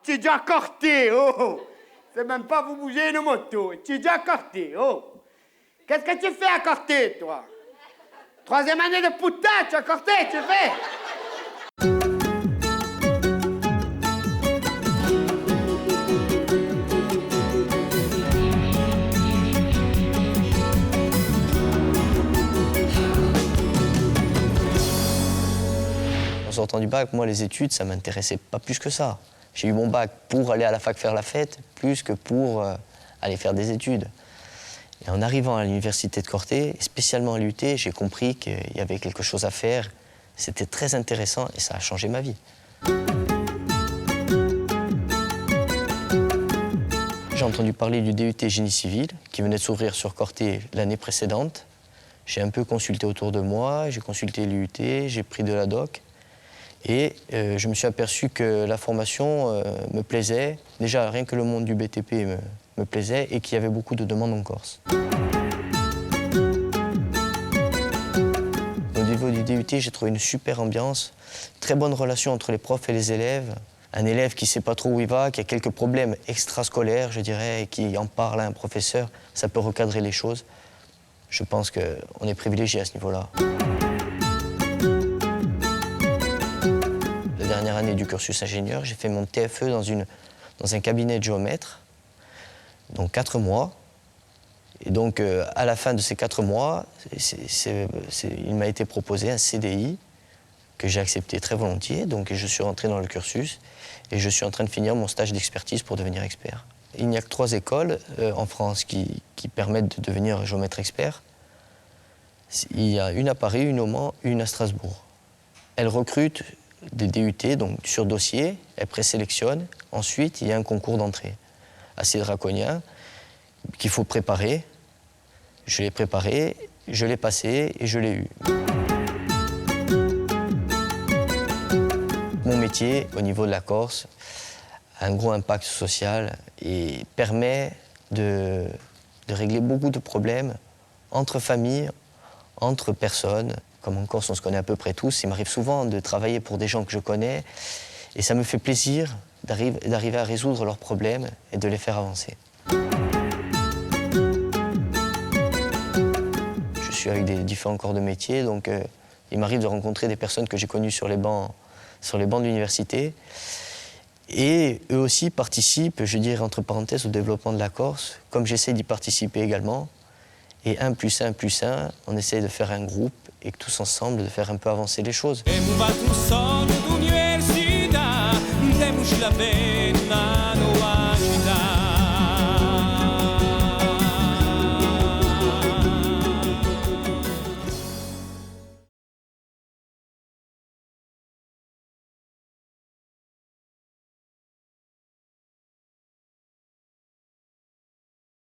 Tu es déjà corté, oh. C'est même pas vous bouger une moto. Tu es déjà corté, oh. Qu'est-ce que tu fais à corté, toi? 3e année de putain, tu as corté, tu fais? En sortant du bac, moi, les études, ça m'intéressait pas plus que ça. J'ai eu mon bac pour aller à la fac faire la fête, plus que pour aller faire des études. Et en arrivant à l'université de Corté, spécialement à l'UT, j'ai compris qu'il y avait quelque chose à faire. C'était très intéressant et ça a changé ma vie. J'ai entendu parler du DUT Génie Civil qui venait de s'ouvrir sur Corté l'année précédente. J'ai un peu consulté autour de moi, j'ai consulté l'UT, j'ai pris de la doc. Et je me suis aperçu que la formation me plaisait. Déjà, rien que le monde du BTP me plaisait et qu'il y avait beaucoup de demandes en Corse. Au niveau du DUT, j'ai trouvé une super ambiance, très bonne relation entre les profs et les élèves. Un élève qui ne sait pas trop où il va, qui a quelques problèmes extrascolaires, je dirais, et qui en parle à un professeur, ça peut recadrer les choses. Je pense qu'on est privilégié à ce niveau-là. La dernière année du cursus ingénieur, j'ai fait mon TFE dans un cabinet de géomètre, donc 4 mois. Et donc, à la fin de ces 4 mois, il m'a été proposé un CDI que j'ai accepté très volontiers. Donc, je suis rentré dans le cursus et je suis en train de finir mon stage d'expertise pour devenir expert. Il n'y a que 3 écoles en France qui permettent de devenir géomètre expert. Il y a une à Paris, une au Mans, une à Strasbourg. Elles recrutent des DUT, donc sur dossier, elles présélectionnent. Ensuite, il y a un concours d'entrée assez draconien qu'il faut préparer. Je l'ai préparé, je l'ai passé et je l'ai eu. Mon métier, au niveau de la Corse, a un gros impact social et permet de régler beaucoup de problèmes entre familles, entre personnes. Comme en Corse, on se connaît à peu près tous. Il m'arrive souvent de travailler pour des gens que je connais et ça me fait plaisir d'arriver à résoudre leurs problèmes et de les faire avancer. Je suis avec des différents corps de métier, donc il m'arrive de rencontrer des personnes que j'ai connues sur les bancs de l'université. Et eux aussi participent, je dirais entre parenthèses, au développement de la Corse, comme j'essaie d'y participer également. Et 1 + 1 + 1, on essaie de faire un groupe et que tous ensemble, de faire un peu avancer les choses.